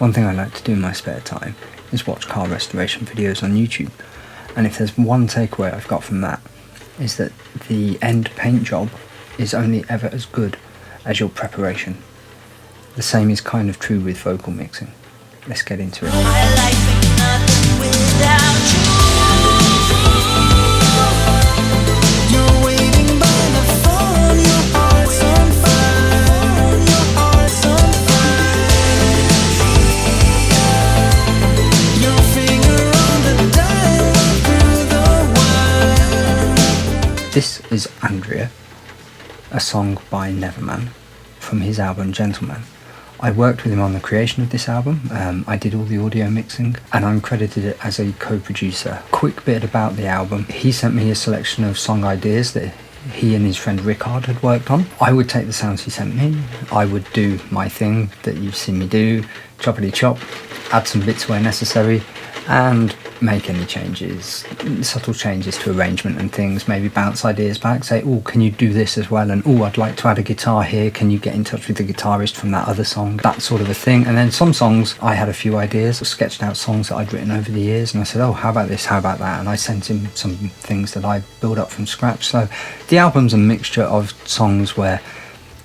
One thing I like to do in my spare time is watch car restoration videos on YouTube. And if there's one takeaway I've got from that, is that the end paint job is only ever as good as your preparation. The same is kind of true with vocal mixing. Let's get into it. My life ain't nothing without you. You're waiting by the phone, your heart's on fire, your heart's on fire. Your finger on the dial through the wire. This is Andrea, a song by NeverMann from his album Gentleman. I worked with him on the creation of this album. I did all the audio mixing and I'm credited as a co-producer. Quick bit about the album. He sent me a selection of song ideas that he and his friend Rickard had worked on. I would take the sounds he sent me. I would do my thing that you've seen me do, choppity chop, add some bits where necessary, and make any changes, subtle changes to arrangement and things, maybe bounce ideas back, say, oh, can you do this as well? And oh, I'd like to add a guitar here. Can you get in touch with the guitarist from that other song? That sort of a thing. And then some songs, I had a few ideas, sketched out songs that I'd written over the years, and I said, oh, how about this? How about that? And I sent him some things that I built up from scratch. So the album's a mixture of songs where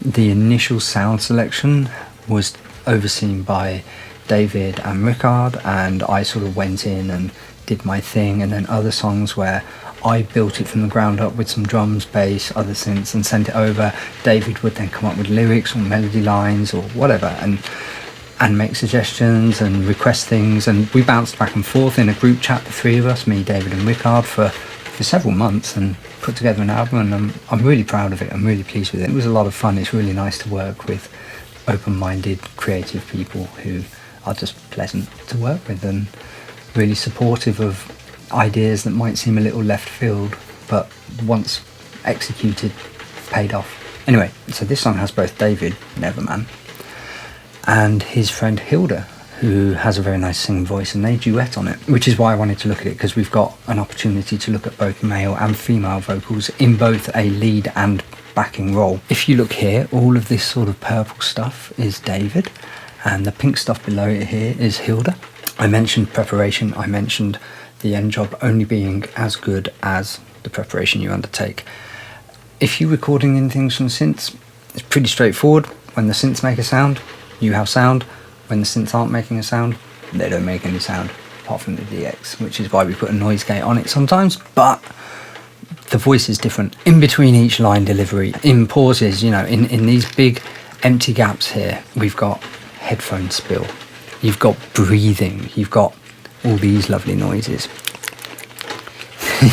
the initial sound selection was overseen by David and Rickard, and I sort of went in and did my thing, and then other songs where I built it from the ground up with some drums, bass, other synths, and sent it over. David would then come up with lyrics or melody lines or whatever, and make suggestions and request things, and we bounced back and forth in a group chat, the three of us, me, David and Rickard, for several months, and put together an album, and I'm really proud of it. I'm really pleased with it. It was a lot of fun. It's really nice to work with open-minded, creative people who are just pleasant to work with and really supportive of ideas that might seem a little left field, but once executed, paid off. Anyway, so this song has both David, NeverMann, and his friend Hilda, who has a very nice singing voice, and they duet on it, which is why I wanted to look at it, because we've got an opportunity to look at both male and female vocals in both a lead and backing role. If you look here, all of this sort of purple stuff is David, and the pink stuff below it here is Hilda. I mentioned preparation. I mentioned the end job only being as good as the preparation you undertake. If you're recording in things from synths, it's pretty straightforward. When the synths make a sound, you have sound. When the synths aren't making a sound, they don't make any sound, apart from the DX, which is why we put a noise gate on it sometimes. But the voice is different. In between each line delivery, in pauses, you know, in these big empty gaps here, we've got headphone spill, you've got breathing, you've got all these lovely noises.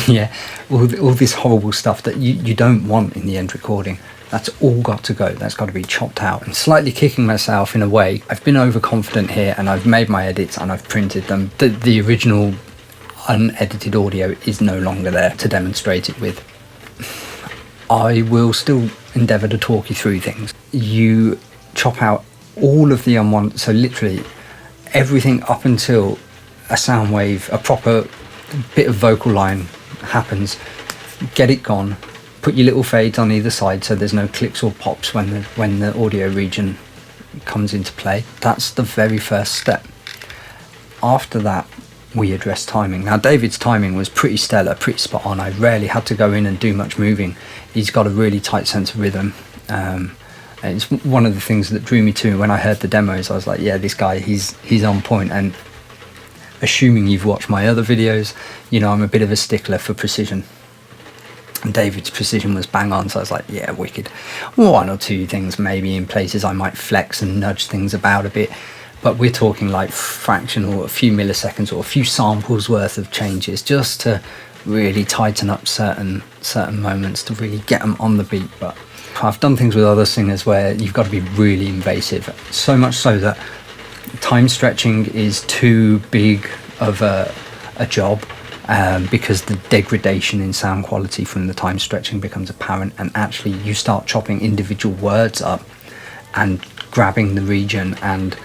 Yeah, all this horrible stuff that you don't want in the end recording. That's all got to go. That's got to be chopped out. And slightly kicking myself in a way, I've been overconfident here, and I've made my edits and I've printed them. The original unedited audio is no longer there to demonstrate it with. I will still endeavour to talk you through things. You chop out all of the unwanted, so literally everything up until a sound wave, a proper bit of vocal line happens, get it gone, put your little fades on either side so there's no clicks or pops when the audio region comes into play. That's the very first step. After that, we address timing. Now David's timing was pretty stellar, pretty spot on. I rarely had to go in and do much moving. He's got a really tight sense of rhythm. It's one of the things that drew me to when I heard the demos. I was like, yeah, this guy, he's on point. And assuming you've watched my other videos, you know I'm a bit of a stickler for precision. And David's precision was bang on, so I was like, yeah, wicked. One or two things maybe in places I might flex and nudge things about a bit, but we're talking like fractional, a few milliseconds or a few samples worth of changes just to really tighten up certain moments, to really get them on the beat. But I've done things with other singers where you've got to be really invasive, so much so that time stretching is too big of a job, because the degradation in sound quality from the time stretching becomes apparent, and actually you start chopping individual words up and grabbing the region and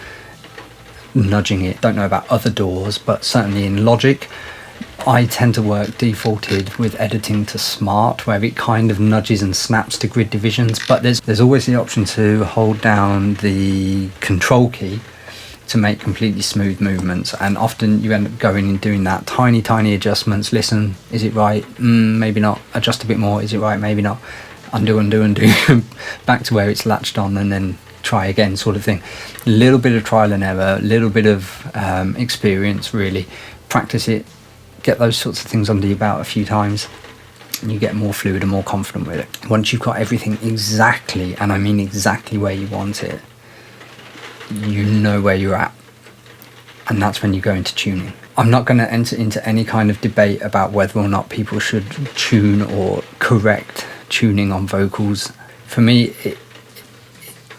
nudging it. Don't know about other doors, but certainly in Logic I tend to work defaulted with editing to smart, where it kind of nudges and snaps to grid divisions, but there's always the option to hold down the control key to make completely smooth movements, and often you end up going and doing that tiny adjustments. Listen, is it right? Maybe not. Adjust a bit more. Is it right? Maybe not. Undo back to where it's latched on, and then try again, sort of thing. A little bit of trial and error, a little bit of experience, really. Practice it, get those sorts of things under your belt a few times, and you get more fluid and more confident with it. Once you've got everything exactly, and I mean exactly where you want it, you know where you're at, and that's when you go into tuning. I'm not going to enter into any kind of debate about whether or not people should tune or correct tuning on vocals. For me,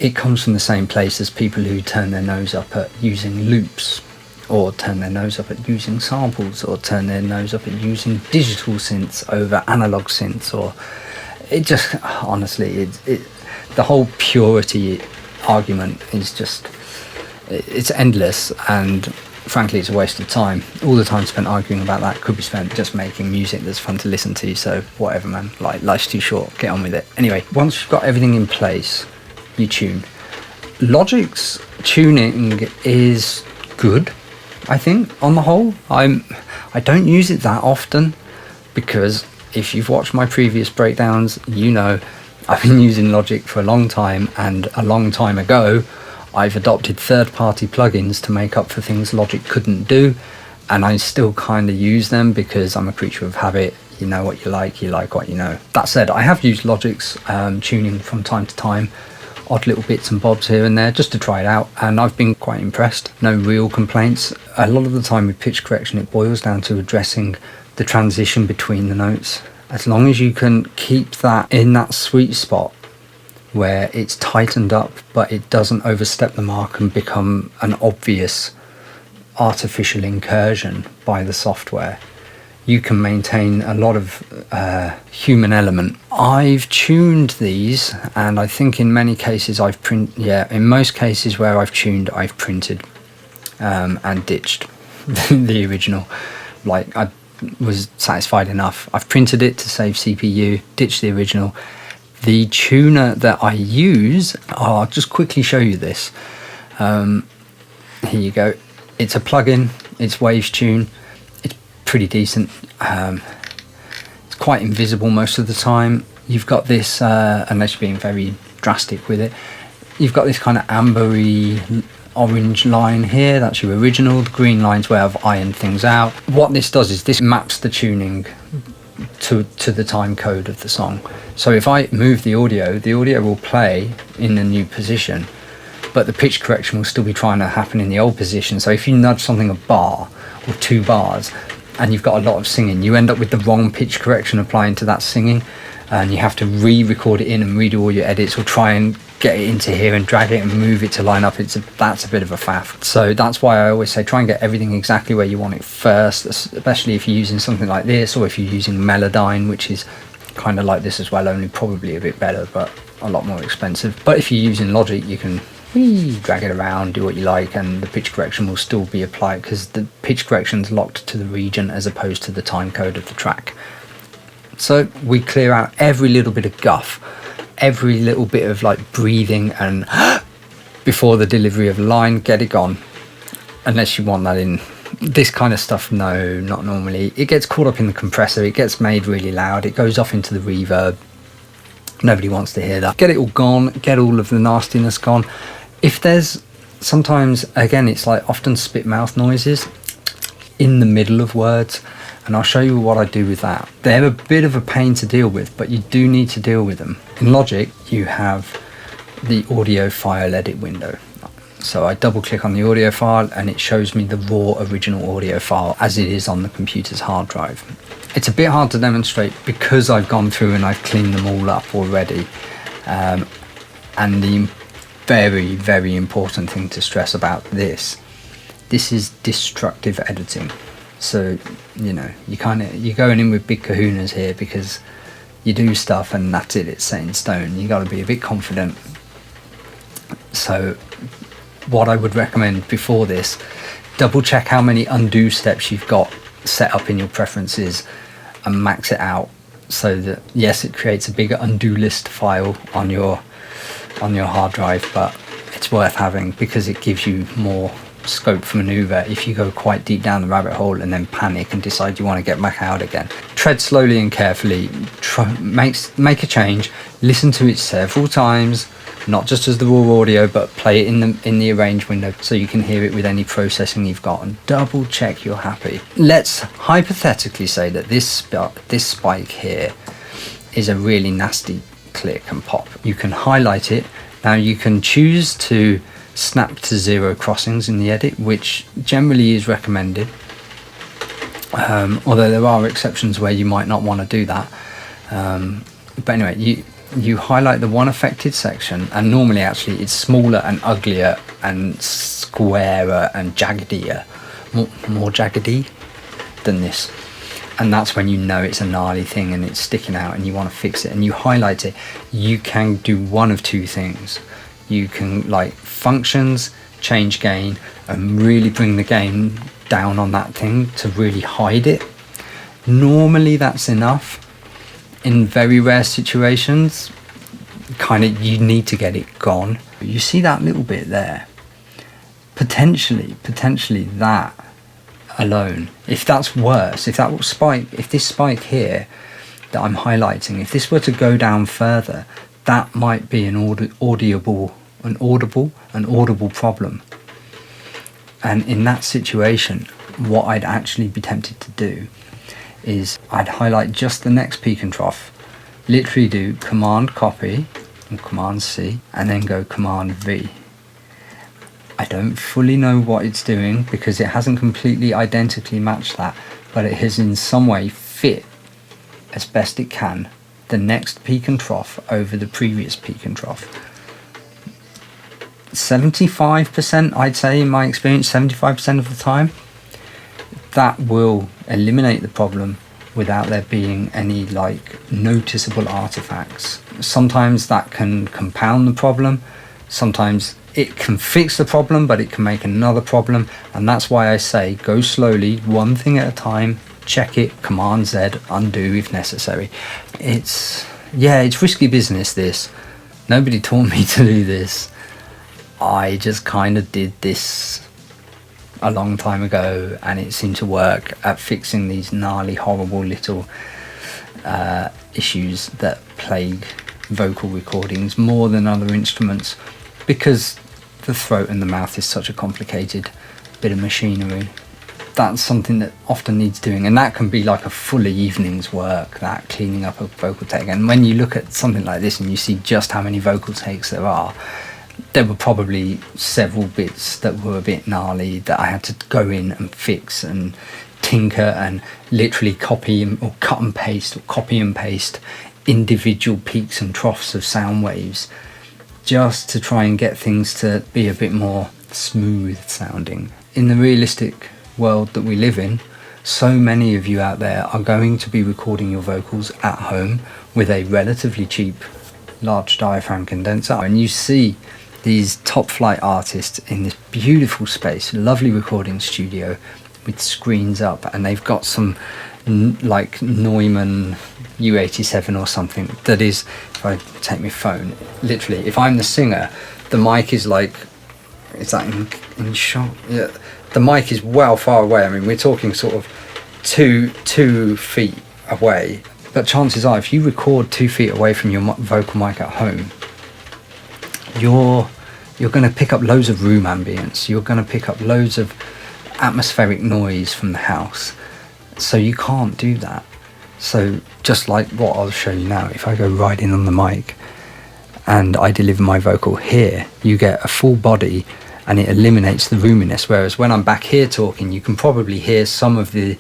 it comes from the same place as people who turn their nose up at using loops, or turn their nose up at using samples, or turn their nose up at using digital synths over analog synths, or it just, honestly, the whole purity argument is just, it's endless, and frankly it's a waste of time. All the time spent arguing about that could be spent just making music that's fun to listen to. So whatever, man, like, life's too short, get on with it. Anyway, once you've got everything in place, you tune. Logic's tuning is good, I think, on the whole. I don't use it that often, because if you've watched my previous breakdowns, you know I've been using Logic for a long time, and a long time ago I've adopted third-party plugins to make up for things Logic couldn't do, and I still kind of use them because I'm a creature of habit. You know what you like what you know. That said, I have used Logic's tuning from time to time, odd little bits and bobs here and there, just to try it out, and I've been quite impressed. No real complaints. A lot of the time with pitch correction, it boils down to addressing the transition between the notes. As long as you can keep that in that sweet spot where it's tightened up but it doesn't overstep the mark and become an obvious artificial incursion by the software, you can maintain a lot of human element. I've tuned these, and I think in many cases in most cases where I've tuned, I've printed and ditched the original. Like, I was satisfied enough. I've printed it to save CPU, ditched the original. The tuner that I use, I'll just quickly show you this. Here you go. It's a plugin, it's Waves Tune. It's pretty decent. It's quite invisible most of the time. You've got this, unless you're being very drastic with it, you've got this kind of ambery orange line here. That's your original. The green line's where I've ironed things out. What this does is this maps the tuning to the time code of the song. So if I move the audio will play in a new position, but the pitch correction will still be trying to happen in the old position. So if you nudge something a bar or 2 bars and you've got a lot of singing, you end up with the wrong pitch correction applying to that singing, and you have to re-record it in and redo all your edits, or try and get it into here and drag it and move it to line up. That's a bit of a faff. So that's why I always say try and get everything exactly where you want it first, especially if you're using something like this, or if you're using Melodyne, which is kind of like this as well, only probably a bit better but a lot more expensive. But if you're using Logic, you can drag it around, do what you like, and the pitch correction will still be applied, because the pitch correction's locked to the region as opposed to the time code of the track. So we clear out every little bit of guff, every little bit of like breathing and before the delivery of the line. Get it gone, unless you want that in. This kind of stuff, no, not normally. It gets caught up in the compressor, it gets made really loud, it goes off into the reverb. Nobody wants to hear that. Get it all gone, get all of the nastiness gone. If there's, sometimes, again, it's like often spit mouth noises in the middle of words, and I'll show you what I do with that. They're a bit of a pain to deal with, but you do need to deal with them. In Logic, you have the audio file edit window. So I double click on the audio file and it shows me the raw original audio file as it is on the computer's hard drive. It's a bit hard to demonstrate because I've gone through and I've cleaned them all up already. And the very, very important thing to stress about this is destructive editing. So, you know, you're going in with big kahunas here because you do stuff and that's it, it's set in stone. You got to be a bit confident. So what I would recommend before this, double check how many undo steps you've got set up in your preferences and max it out, so that yes, it creates a bigger undo list file on your hard drive, but it's worth having because it gives you more scope for maneuver if you go quite deep down the rabbit hole and then panic and decide you want to get back out again. Tread slowly and carefully, make a change, listen to it several times, not just as the raw audio, but play it in the arrange window so you can hear it with any processing you've got, and double check you're happy. Let's hypothetically say that this spike here is a really nasty click and pop. You can highlight it. Now you can choose to snap to 0 crossings in the edit, which generally is recommended, although there are exceptions where you might not want to do that. But anyway, you highlight the one affected section, and normally actually it's smaller and uglier and squarer and jaggedier, more jaggedy than this, and that's when you know it's a gnarly thing and it's sticking out and you want to fix it, and you highlight it. You can do one of two things. You can, like, functions, change gain, and really bring the gain down on that thing to really hide it. Normally that's enough. In very rare situations, kind of, you need to get it gone. You see that little bit there? Potentially that alone, if that's worse, if this spike here that I'm highlighting, if this were to go down further, that might be an audible problem. And in that situation, what I'd actually be tempted to do is I'd highlight just the next peak and trough, literally do Command copy and Command C, and then go Command V. I don't fully know what it's doing because it hasn't completely identically matched that, but it has in some way fit as best it can the next peak and trough over the previous peak and trough. 75%, I'd say, in my experience, 75% of the time, that will eliminate the problem without there being any, like, noticeable artifacts. Sometimes that can compound the problem, sometimes it can fix the problem, but it can make another problem, and that's why I say go slowly, one thing at a time, check it, Command Z, undo if necessary. It's risky business, this. Nobody taught me to do this. I just kind of did this a long time ago, and it seemed to work at fixing these gnarly, horrible little issues that plague vocal recordings more than other instruments, because the throat and the mouth is such a complicated bit of machinery. That's something that often needs doing, and that can be like a full evening's work, that cleaning up a vocal take. And when you look at something like this and you see just how many vocal takes there were probably several bits that were a bit gnarly that I had to go in and fix and tinker and literally copy or cut and paste or copy and paste individual peaks and troughs of sound waves just to try and get things to be a bit more smooth sounding. In the realistic world that we live in, so many of you out there are going to be recording your vocals at home with a relatively cheap large diaphragm condenser, and you see these top flight artists in this beautiful space, lovely recording studio with screens up, and they've got some like Neumann U87 or something that is, if I take my phone, literally, if I'm the singer, the mic is like, is that in shot? Yeah, the mic is well far away. I mean, we're talking sort of two feet away, but chances are if you record 2 feet away from your vocal mic at home, you're going to pick up loads of room ambience, you're going to pick up loads of atmospheric noise from the house, so you can't do that. So just like what I'll show you now, if I go right in on the mic and I deliver my vocal here, you get a full body and it eliminates the roominess, whereas when I'm back here talking, you can probably hear some of the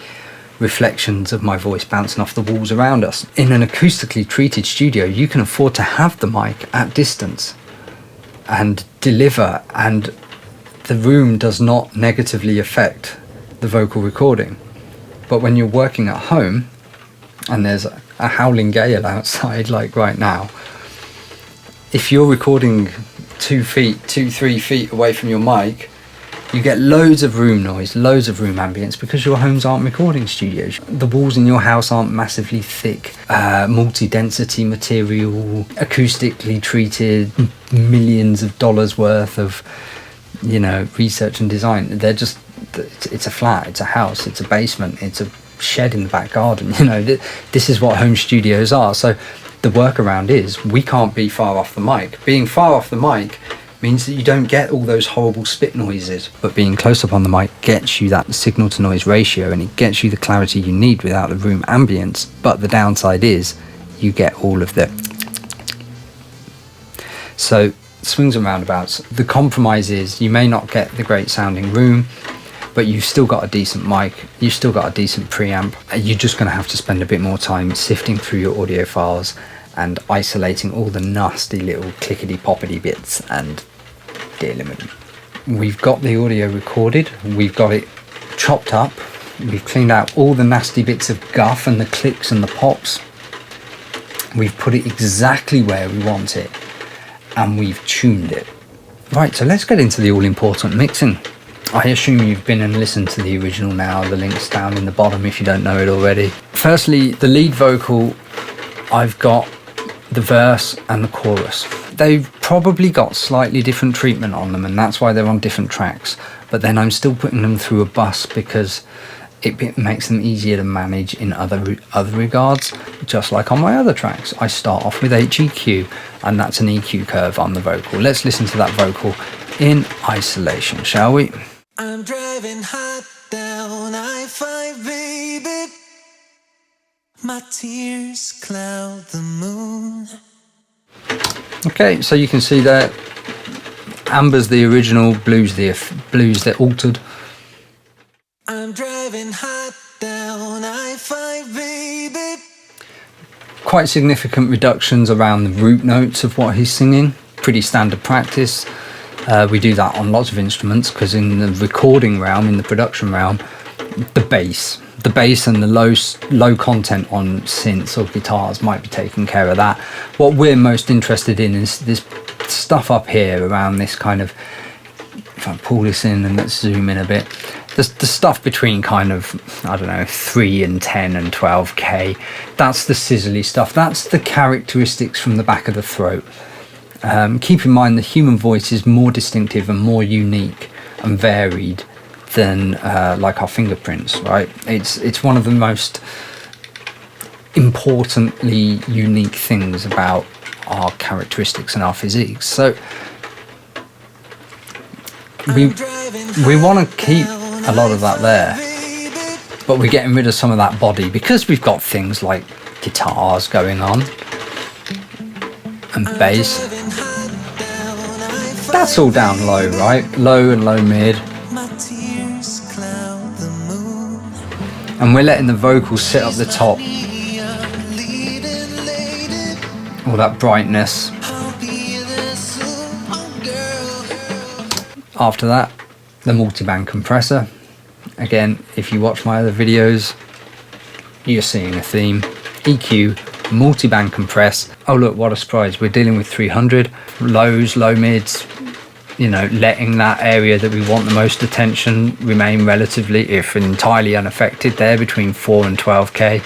reflections of my voice bouncing off the walls around us. In an acoustically treated studio, you can afford to have the mic at distance and deliver, and the room does not negatively affect the vocal recording. But when you're working at home and there's a howling gale outside like right now, if you're recording 3 feet away from your mic, you get loads of room noise, loads of room ambience, because your homes aren't recording studios. The walls in your house aren't massively thick, multi-density material, acoustically treated, millions of dollars worth of research and design. They're just, it's a flat, it's a house, it's a basement, it's a shed in the back garden. This is what home studios are. So the workaround is we can't be far off the mic. Being far off the mic means that you don't get all those horrible spit noises, but being close up on the mic gets you that signal to noise ratio, and it gets you the clarity you need without the room ambience. But the downside is you get all of the swings and roundabouts. The compromise is you may not get the great sounding room, but you've still got a decent mic, you've still got a decent preamp. You're just going to have to spend a bit more time sifting through your audio files and isolating all the nasty little clickety poppity bits and dealing with them. We've got the audio recorded, we've got it chopped up, we've cleaned out all the nasty bits of guff and the clicks and the pops. We've put it exactly where we want it, and we've tuned it. Right, so let's get into the all-important mixing. I assume you've been and listened to the original now. The link's down in the bottom if you don't know it already. Firstly, the lead vocal, I've got the verse and the chorus. They've probably got slightly different treatment on them, and that's why they're on different tracks. But then I'm still putting them through a bus because it makes them easier to manage in other regards, just like on my other tracks. I start off with HEQ, and that's an EQ curve on the vocal. Let's listen to that vocal in isolation, shall we? I'm driving hot down I-5, baby. My tears cloud the moon. Okay, so you can see that Amber's the original, Blue's the altered. I'm driving hot down I-5, baby. Quite significant reductions around the root notes of what he's singing. Pretty standard practice. We do that on lots of instruments because in the recording realm, in the production realm, the bass and the low content on synths or guitars might be taking care of that. What we're most interested in is this stuff up here around this kind of, if I pull this in and let's zoom in a bit, the stuff between kind of, I don't know, 3 and 10 and 12k. That's the sizzly stuff. That's the characteristics from the back of the throat. Keep in mind the human voice is more distinctive and more unique and varied than like our fingerprints, right? It's one of the most importantly unique things about our characteristics and our physiques. So we want to keep a lot of that there, but we're getting rid of some of that body because we've got things like guitars going on and bass. That's all down low, right? Low and low mid. And we're letting the vocals sit up the top. All that brightness. After that, the multiband compressor. Again, if you watch my other videos, you're seeing a theme. EQ, multiband compress. Oh look, what a surprise, we're dealing with 300 lows, low mids, letting that area that we want the most attention remain relatively, if entirely unaffected, there between 4 and 12k,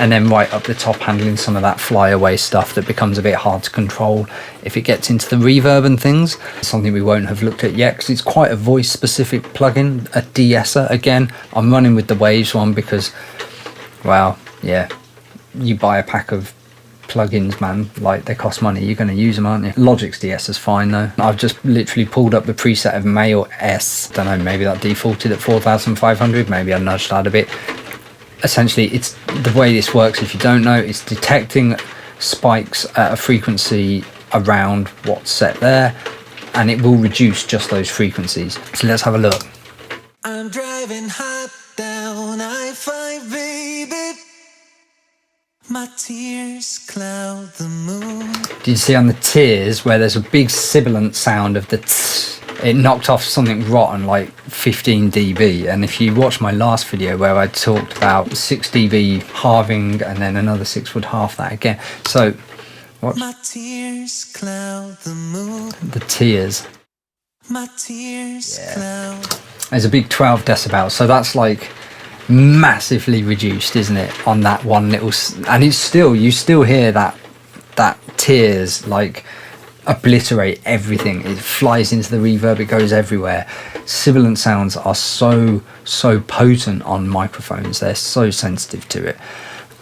and then right up the top handling some of that flyaway stuff that becomes a bit hard to control if it gets into the reverb and things. Something we won't have looked at yet because it's quite a voice specific plugin, a de-esser. Again, I'm running with the Waves one because, well, yeah, you buy a pack of plugins, man, like they cost money, you're going to use them, aren't you? Logic's de-esser's fine though. I've just literally pulled up the preset of Male S. Don't know, maybe that defaulted at 4,500, maybe I nudged that a bit. Essentially, it's the way this works, if you don't know, it's detecting spikes at a frequency around what's set there, and it will reduce just those frequencies. So let's have a look. I'm driving hot down I-5, baby. My tears cloud the moon. Did you see on the tears where there's a big sibilant sound of the tss, it knocked off something rotten like 15 dB, and if you watch my last video where I talked about 6 dB halving and then another 6 would halve that again. So what? My tears cloud the moon. The tears. My tears cloud. There's a big 12 decibels, so that's like massively reduced, isn't it, on that one little, and it's still, you still hear that tears like obliterate everything. It flies into the reverb, it goes everywhere. Sibilant sounds are so potent on microphones. They're so sensitive to it.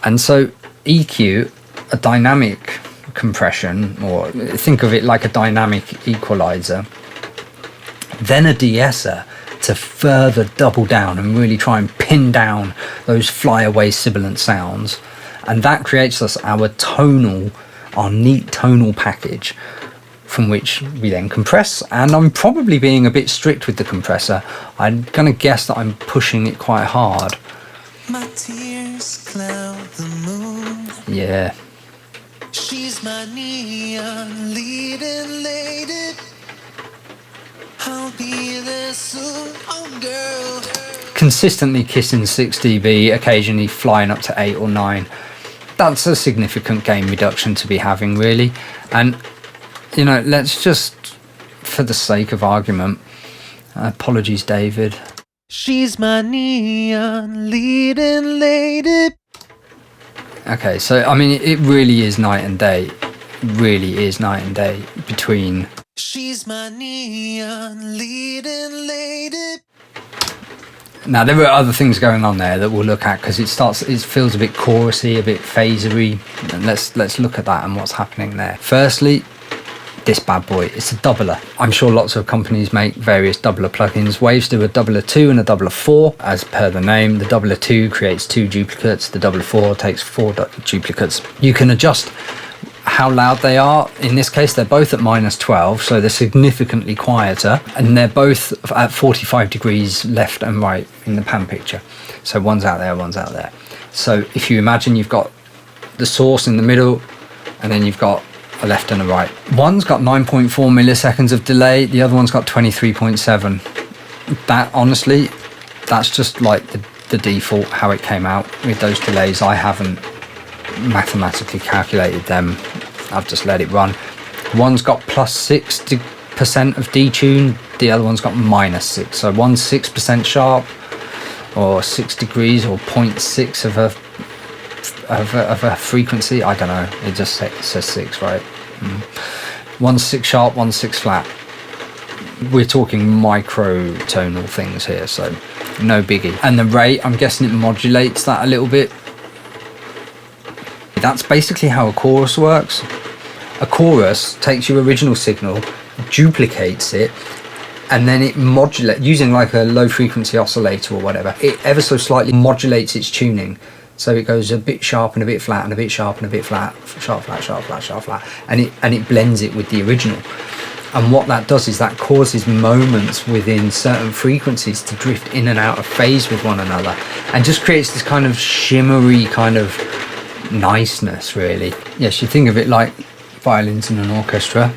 And so EQ, a dynamic compression, or think of it like a dynamic equalizer, then a de-esser to further double down and really try and pin down those flyaway sibilant sounds. And that creates us our neat tonal package, from which we then compress. And I'm probably being a bit strict with the compressor. I'm gonna guess that I'm pushing it quite hard. My tears cloud the moon. Yeah. She's my neon leading lady. I'll be there soon, oh girl. Consistently kissing 6 dB, occasionally flying up to 8 or 9. That's a significant gain reduction to be having, really. And, you know, let's just, for the sake of argument, apologies, David. She's my neon leading lady. Okay, so, I mean, it really is night and day. Really is night and day between... She's my neon leading lady. Now, there are other things going on there that we'll look at, because it feels a bit chorusy, a bit phasery. And let's look at that and what's happening there. Firstly, this bad boy, it's a doubler. I'm sure lots of companies make various doubler plugins. Waves do a doubler 2 and a doubler 4, as per the name. The doubler 2 creates 2 duplicates. The doubler 4 takes 4 duplicates. You can adjust how loud they are. In this case, they're both at -12, so they're significantly quieter, and they're both at 45 degrees left and right in the pan picture. So one's out there, one's out there. So if you imagine you've got the source in the middle, and then you've got a left and a right. One's got 9.4 milliseconds of delay, the other one's got 23.7. That, honestly, that's just like the default, how it came out with those delays. I haven't mathematically calculated them, I've just let it run. One's got +6% of detune, the other one's got -6, so one's 6% sharp, or 6 degrees, or 0.6 of a frequency. I don't know, it just says 6, right? One's 6 sharp, one's 6 flat. We're talking microtonal things here, so no biggie. And the rate, I'm guessing it modulates that a little bit. That's basically how a chorus works. A chorus takes your original signal, duplicates it, and then it modulates, using like a low frequency oscillator or whatever, it ever so slightly modulates its tuning. So it goes a bit sharp and a bit flat and a bit sharp and a bit flat, sharp, flat, sharp, flat, sharp, flat, and it blends it with the original. And what that does is that causes moments within certain frequencies to drift in and out of phase with one another, and just creates this kind of shimmery kind of niceness, really. Yes, you think of it like violins in an orchestra.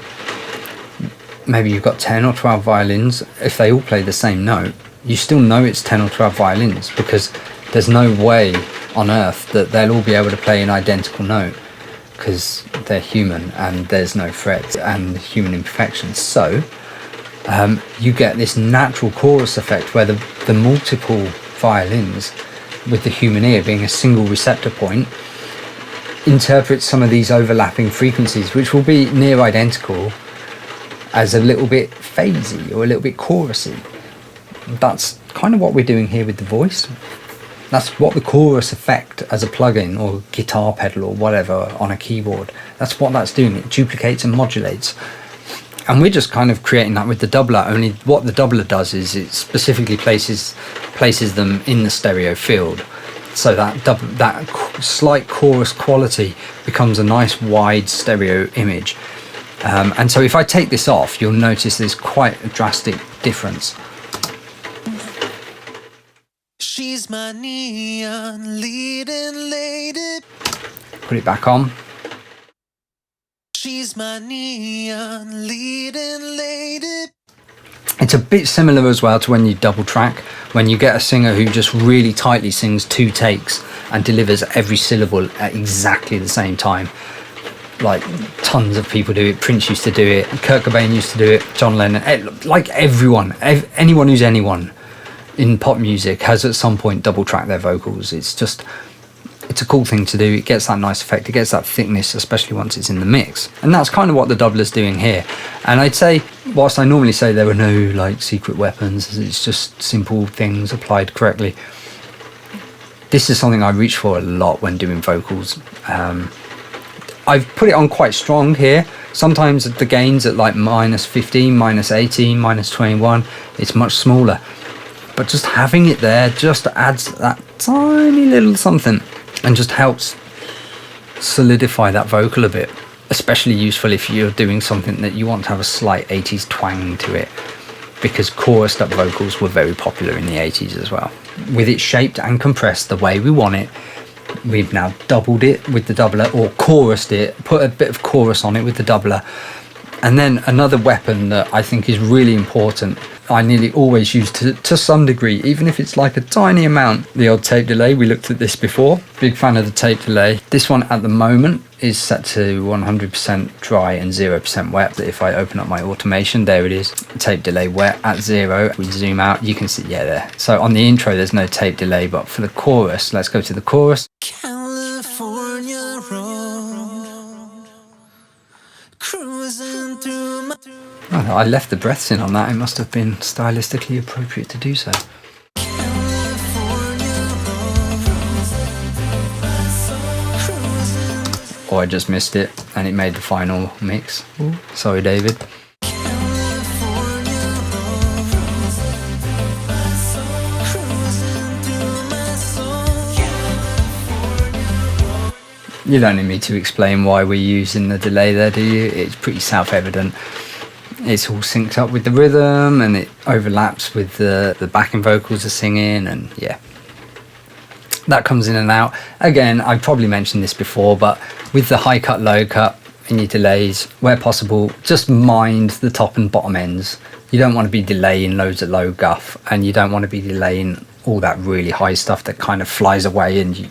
Maybe you've got 10 or 12 violins. If they all play the same note, you still know it's 10 or 12 violins, because there's no way on earth that they'll all be able to play an identical note, because they're human and there's no frets and human imperfections. So you get this natural chorus effect where the multiple violins, with the human ear being a single receptor point, interpret some of these overlapping frequencies, which will be near identical, as a little bit phasey or a little bit chorusy. That's kind of what we're doing here with the voice. That's what the chorus effect as a plugin or guitar pedal or whatever on a keyboard, that's what that's doing. It duplicates and modulates. And we're just kind of creating that with the doubler, only what the doubler does is it specifically places them in the stereo field. So that slight chorus quality becomes a nice wide stereo image. And so if I take this off, you'll notice there's quite a drastic difference. She's my neon leading lady. Put it back on. She's my neon leading lady. It's a bit similar as well to when you double track, when you get a singer who just really tightly sings 2 takes and delivers every syllable at exactly the same time. Like tons of people do it. Prince used to do it, Kurt Cobain used to do it, John Lennon, like everyone, anyone who's anyone in pop music has at some point double tracked their vocals. It's It's a cool thing to do. It gets that nice effect. It gets that thickness, especially once it's in the mix. And that's kind of what the doubler's doing here. And I'd say, whilst I normally say there are no like secret weapons, it's just simple things applied correctly, this is something I reach for a lot when doing vocals. I've put it on quite strong here. Sometimes the gains at like -15, -18, -21, it's much smaller. But just having it there just adds that tiny little something and just helps solidify that vocal a bit. Especially useful if you're doing something that you want to have a slight 80s twang to it, because chorused up vocals were very popular in the 80s as well. With it shaped and compressed the way we want it, we've now doubled it with the doubler, or chorused it, put a bit of chorus on it with the doubler. And then another weapon that I think is really important, I nearly always use to some degree, even if it's like a tiny amount, the old tape delay. We looked at this before. Big fan of the tape delay. This one at the moment is set to 100% dry and 0% wet. If I open up my automation, there it is, tape delay wet at 0. If we zoom out, you can see, yeah, there. So on the intro, there's no tape delay, but for the chorus, let's go to the chorus. California road, cruising through my Oh, I left the breaths in on that. It must have been stylistically appropriate to do so. Or I just missed it and it made the final mix. Ooh, sorry, David. You don't need me to explain why we're using the delay there, do you? It's pretty self-evident. It's all synced up with the rhythm and it overlaps with the backing vocals are singing, and yeah, that comes in and out. Again, I've probably mentioned this before, but with the high cut, low cut in your delays, where possible, just mind the top and bottom ends. You don't want to be delaying loads of low guff, and you don't want to be delaying all that really high stuff that kind of flies away and you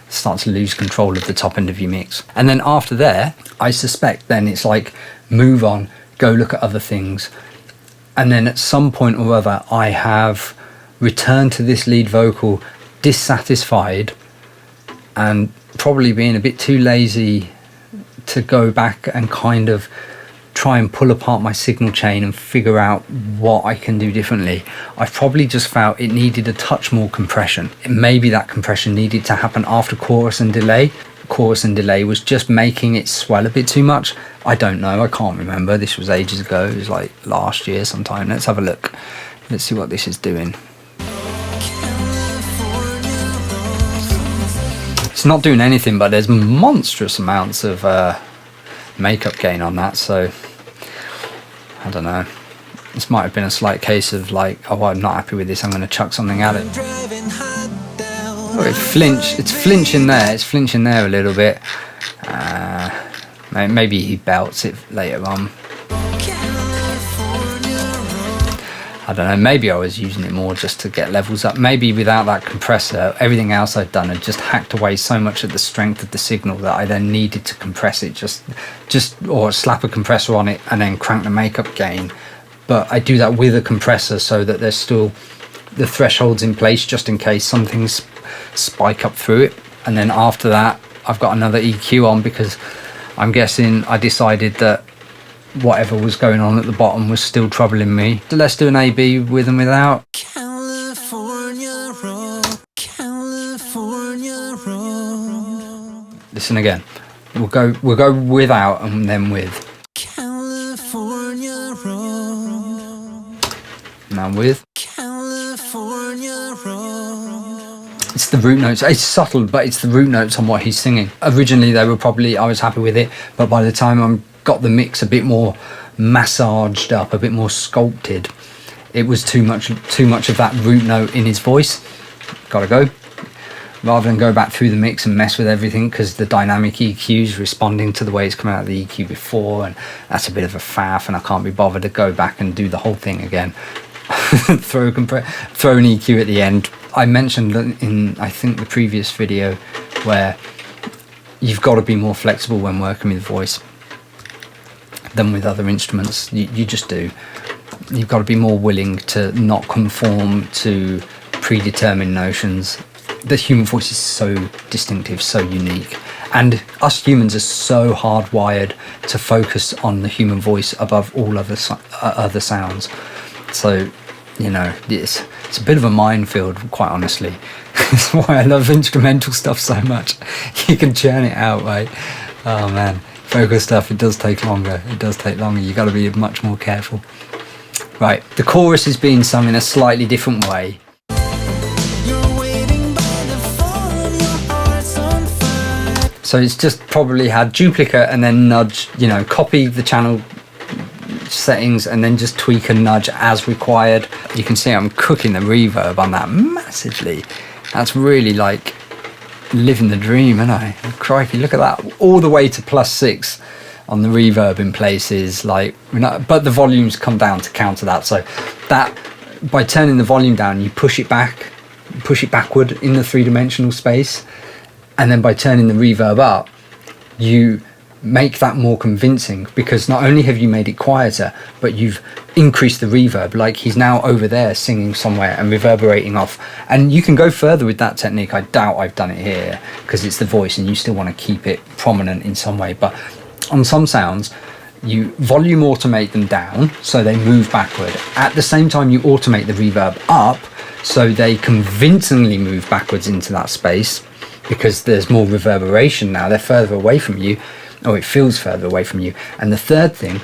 start to lose control of the top end of your mix. And then after there, I suspect then it's like, move on, go look at other things. And then at some point or other, I have returned to this lead vocal dissatisfied and probably being a bit too lazy to go back and kind of try and pull apart my signal chain and figure out what I can do differently. I've probably just felt it needed a touch more compression. Maybe that compression needed to happen after chorus and delay. Chorus and delay was just making it swell a bit too much. I don't know, I can't remember. This was ages ago. It was like last year sometime. Let's have a look. Let's see what this is doing. It's not doing anything, but there's monstrous amounts of makeup gain on that, so I don't know. This might have been a slight case of like, oh, I'm not happy with this, I'm going to chuck something at it. Oh, it's flinching there, it's flinching there a little bit. Maybe he belts it later on. I don't know, maybe I was using it more just to get levels up. Maybe without that compressor, everything else I'd done had just hacked away so much of the strength of the signal that I then needed to compress it, or slap a compressor on it and then crank the makeup gain. But I do that with a compressor so that there's still the thresholds in place just in case some things spike up through it. And then after that, I've got another EQ on because I'm guessing I decided that whatever was going on at the bottom was still troubling me. So let's do an A-B with and without. California road, California road. Listen again. We'll go without and then with. California road, Now with. California road. It's the root notes. It's subtle, but it's the root notes on what he's singing. Originally, I was happy with it, but by the time I got the mix a bit more massaged up, a bit more sculpted, it was too much of that root note in his voice. Gotta go. Rather than go back through the mix and mess with everything, because the dynamic EQ is responding to the way it's come out of the EQ before, and that's a bit of a faff, and I can't be bothered to go back and do the whole thing again. throw an EQ at the end. I mentioned in, I think, the previous video where you've got to be more flexible when working with voice than with other instruments. You just do. You've got to be more willing to not conform to predetermined notions the human voice is so distinctive, so unique, and us humans are so hardwired to focus on the human voice above all other sounds. So, you know, it's a bit of a minefield, quite honestly. That's why I love instrumental stuff so much. You can churn it out, right? Oh man, vocal stuff, it does take longer. You got to be much more careful. Right, the chorus is being sung in a slightly different way. So it's just probably had duplicate and then nudge, you know, copy the channel settings and then just tweak and nudge as required. You can see I'm cooking the reverb on that massively. That's really like living the dream, isn't I? Crikey, look at that. All the way to +6 on the reverb in places, like, but the volumes come down to counter that. So that, by turning the volume down, you push it backward in the 3-dimensional space. And then by turning the reverb up, you make that more convincing, because not only have you made it quieter, but you've increased the reverb. Like, he's now over there singing somewhere and reverberating off. And you can go further with that technique. I doubt I've done it here because it's the voice and you still want to keep it prominent in some way. But on some sounds, you volume automate them down so they move backward. At the same time, you automate the reverb up so they convincingly move backwards into that space, because there's more reverberation now. They're further away from you, or it feels further away from you. And the third thing,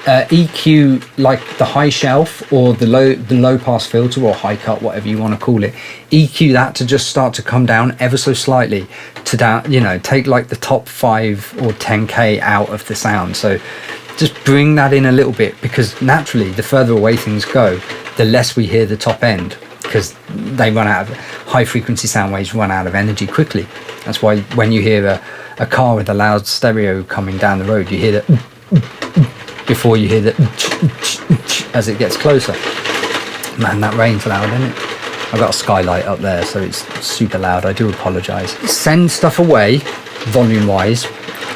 EQ, like the high shelf or the low pass filter or high cut, whatever you want to call it, EQ that to just start to come down ever so slightly to down, you know, take like the top 5 or 10k out of the sound. So just bring that in a little bit, because naturally the further away things go, the less we hear the top end, because they run out of high frequency sound waves, run out of energy quickly. That's why when you hear a car with a loud stereo coming down the road, you hear that before you hear that as it gets closer. Man, that rain's loud, isn't it? I've got a skylight up there, so it's super loud. I do apologise. Send stuff away, volume wise.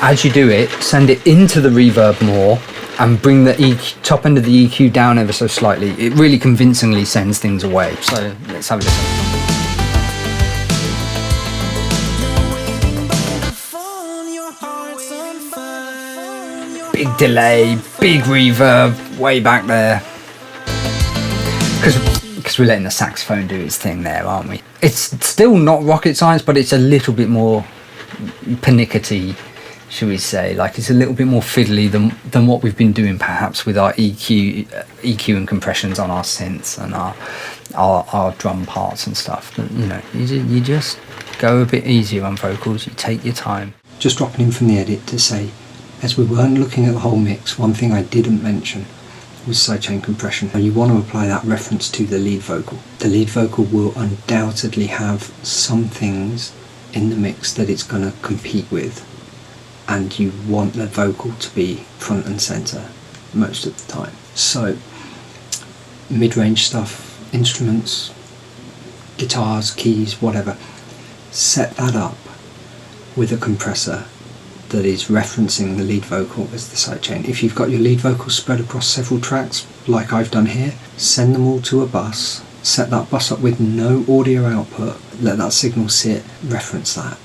As you do it, send it into the reverb more, and bring the top end of the EQ down ever so slightly. It really convincingly sends things away. So let's have a listen. Big delay, big reverb, way back there. Because we're letting the saxophone do its thing there, aren't we? It's still not rocket science, but it's a little bit more pernickety, should we say. Like, it's a little bit more fiddly than what we've been doing perhaps with our EQ and compressions on our synths and our drum parts and stuff. But, you know, you just go a bit easier on vocals, you take your time. Just dropping in from the edit to say, as we weren't looking at the whole mix, one thing I didn't mention was sidechain compression. And you want to apply that reference to the lead vocal. The lead vocal will undoubtedly have some things in the mix that it's going to compete with, and you want the vocal to be front and centre most of the time. So mid-range stuff, instruments, guitars, keys, whatever, set that up with a compressor that is referencing the lead vocal as the sidechain. If you've got your lead vocal spread across several tracks, like I've done here, send them all to a bus, set that bus up with no audio output, let that signal sit, reference that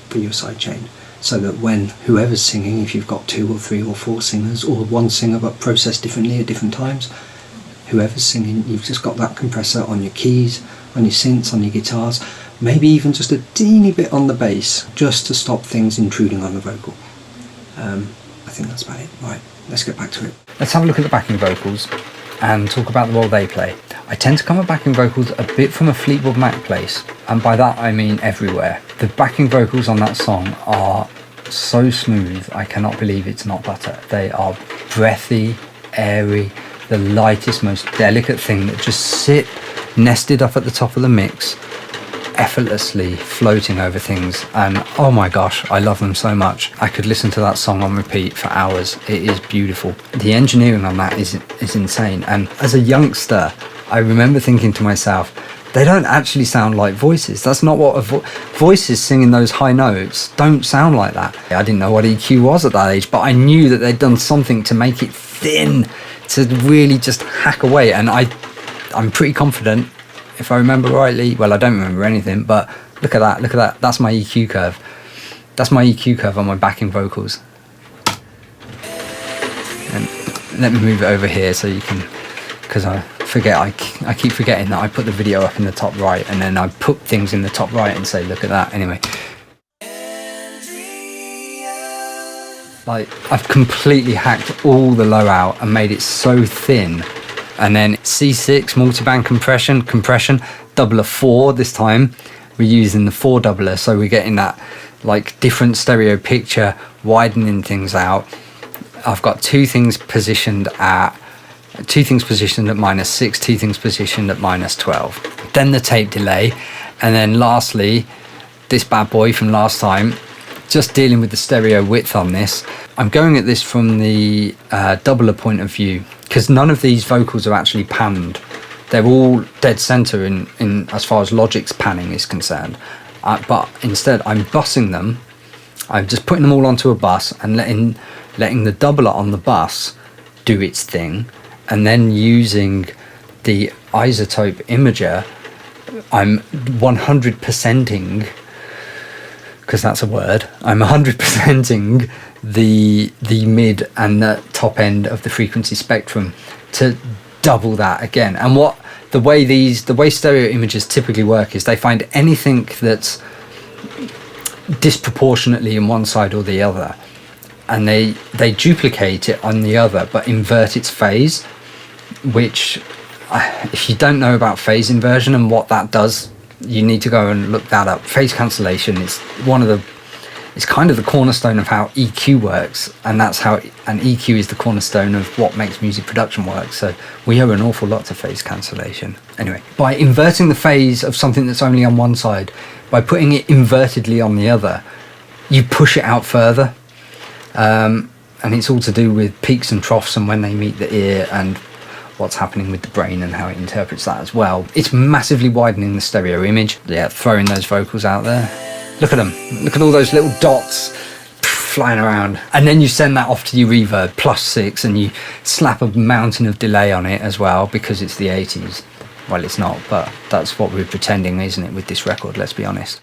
for your sidechain, so that when whoever's singing, if you've got 2 or 3 or 4 singers, or one singer but processed differently at different times, whoever's singing, you've just got that compressor on your keys, on your synths, on your guitars, maybe even just a teeny bit on the bass, just to stop things intruding on the vocal. I think that's about it. Right, let's get back to it. Let's have a look at the backing vocals and talk about the role they play. I tend to come at backing vocals a bit from a Fleetwood Mac place, and by that I mean everywhere. The backing vocals on that song are so smooth, I cannot believe it's not butter. They are breathy, airy, the lightest, most delicate thing that just sit nested up at the top of the mix, effortlessly floating over things. And oh my gosh, I love them so much. I could listen to that song on repeat for hours. It is beautiful. The engineering on that is insane. And as a youngster, I remember thinking to myself, they don't actually sound like voices. That's not what voices singing those high notes don't sound like that. I didn't know what EQ was at that age, but I knew that they'd done something to make it thin, to really just hack away. And I'm pretty confident, if I remember rightly, well, I don't remember anything, but Look at that, look at that. That's my EQ curve. That's my EQ curve on my backing vocals. And let me move it over here so you can, because I forget, I keep forgetting that I put the video up in the top right, and then I put things in the top right and say, look at that. Anyway. Like, I've completely hacked all the low out and made it so thin. And then C6 multiband compression, doubler 4 this time. We're using the 4 doubler, so we're getting that like different stereo picture, widening things out. I've got two things positioned at -6, two things positioned at -12. Then the tape delay, and then lastly, this bad boy from last time, just dealing with the stereo width on this. I'm going at this from the doubler point of view, because none of these vocals are actually panned. They're all dead center in as far as Logic's panning is concerned. But instead, I'm bussing them. I'm just putting them all onto a bus and letting the doubler on the bus do its thing, and then using the isotope imager, I'm 100%ing, because that's a word, I'm 100%ing the mid and the top end of the frequency spectrum to double that again. And the way stereo images typically work is they find anything that's disproportionately in one side or the other, and they duplicate it on the other but invert its phase, which if you don't know about phase inversion and what that does, you need to go and look that up. Phase cancellation is it's kind of the cornerstone of how EQ works, and EQ is the cornerstone of what makes music production work. So we owe an awful lot to phase cancellation. Anyway, by inverting the phase of something that's only on one side, by putting it invertedly on the other, you push it out further. And it's all to do with peaks and troughs and when they meet the ear and what's happening with the brain and how it interprets that as well. It's massively widening the stereo image. Yeah, throwing those vocals out there. Look at them. Look at all those little dots flying around. And then you send that off to your reverb, +6, and you slap a mountain of delay on it as well, because it's the 80s. Well, it's not, but that's what we're pretending, isn't it, with this record, let's be honest.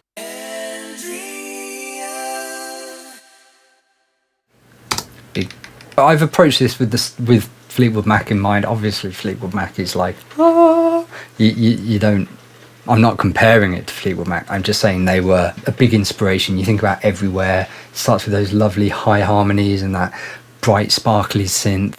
I've approached this with Fleetwood Mac in mind. Obviously, Fleetwood Mac is like, you don't. I'm not comparing it to Fleetwood Mac. I'm just saying they were a big inspiration. You think about Everywhere. It starts with those lovely high harmonies and that bright, sparkly synth.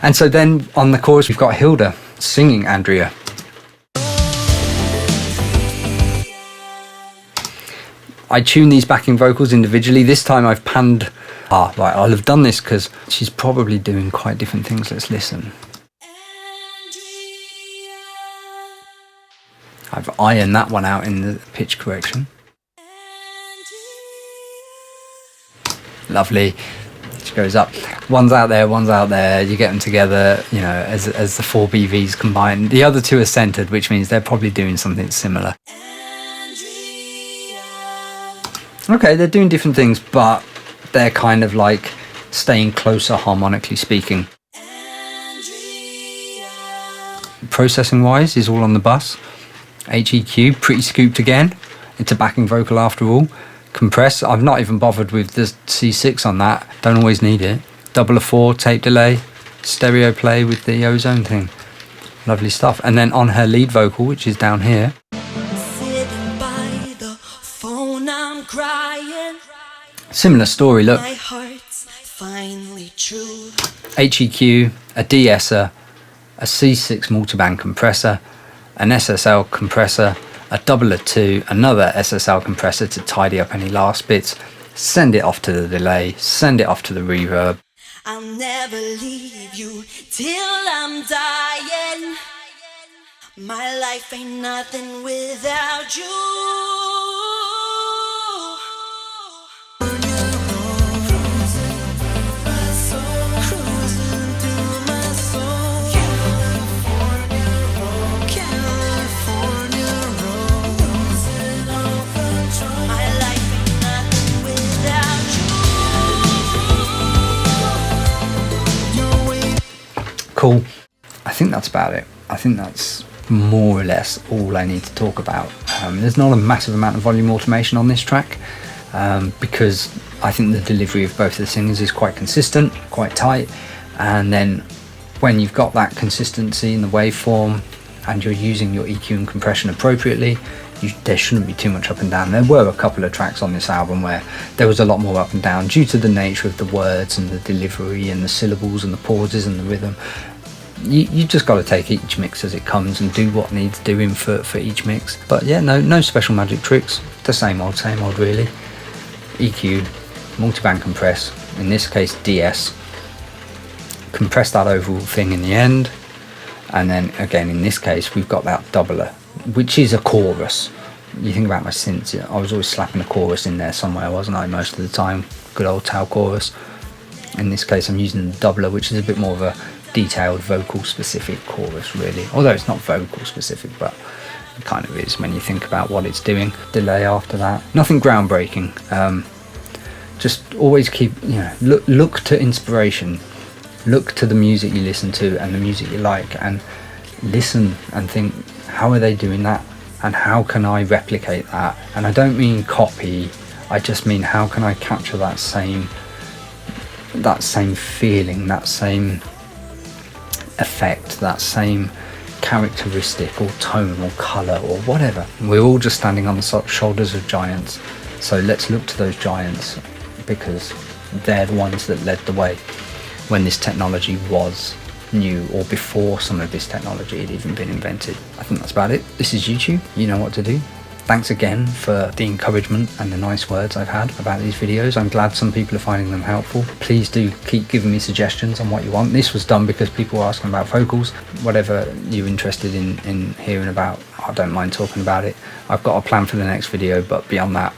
And so then on the chorus, we've got Hilda singing Andrea. I tune these backing vocals individually. This time I've panned. Right, I'll have done this because she's probably doing quite different things. Let's listen. I've ironed that one out in the pitch correction. Lovely. Goes up. One's out there, you get them together, you know, as the 4 BVs combine. The other two are centered, which means they're probably doing something similar. Okay, they're doing different things, but they're kind of like staying closer harmonically speaking. Processing wise is all on the bus. HEQ, pretty scooped again. It's a backing vocal after all. Compress, I've not even bothered with the C6 on that, don't always need it. Doubler 4, tape delay, stereo play with the ozone thing. Lovely stuff. And then on her lead vocal, which is down here. Sitting by the phone, I'm crying. Similar story, look. My heart's finally true. HEQ, a de-esser, a C6 multiband compressor, an SSL compressor, a doubler 2, another SSL compressor to tidy up any last bits, send it off to the delay, send it off to the reverb. I'll never leave you till I'm dying. My life ain't nothing without you. Cruising through my Cool. I think that's about it. I think that's more or less all I need to talk about. There's not a massive amount of volume automation on this track, because I think the delivery of both the singers is quite consistent, quite tight, and then when you've got that consistency in the waveform and you're using your EQ and compression appropriately, there shouldn't be too much up and down. There were a couple of tracks on this album where there was a lot more up and down due to the nature of the words and the delivery and the syllables and the pauses and the rhythm. You just got to take each mix as it comes and do what needs doing for each mix. But yeah, no special magic tricks. The same old really. EQ, multiband compress, in this case DS. Compress that overall thing in the end, and then again in this case we've got that doubler, which is a chorus. You think about my synths, I was always slapping a chorus in there somewhere, wasn't I, most of the time? Good old tail chorus. In this case I'm using the doubler, which is a bit more of a detailed vocal specific chorus really, although it's not vocal specific, but it kind of is when you think about what it's doing. Delay after that, nothing groundbreaking. Just always keep, look to inspiration, look to the music you listen to and the music you like, and listen and think, how are they doing that and how can I replicate that? And I don't mean copy, I just mean how can I capture that same feeling, that same effect, that same characteristic or tone or colour or whatever. We're all just standing on the shoulders of giants, so let's look to those giants, because they're the ones that led the way when this technology was new, or before some of this technology had even been invented. I think that's about it. This is YouTube, you know what to do. Thanks again for the encouragement and the nice words I've had about these videos. I'm glad some people are finding them helpful. Please do keep giving me suggestions on what you want. This was done because people were asking about vocals. Whatever you're interested in hearing about, I don't mind talking about it. I've got a plan for the next video, but beyond that,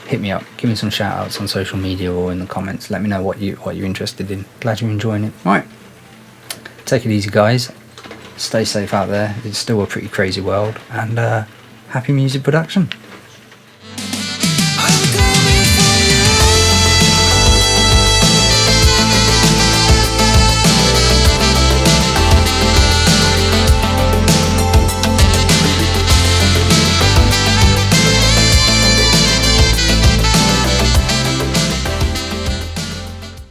hit me up, give me some shout outs on social media or in the comments. Let me know what you're interested in. Glad you're enjoying it. Right, take it easy guys, stay safe out there. It's still a pretty crazy world, and happy music production.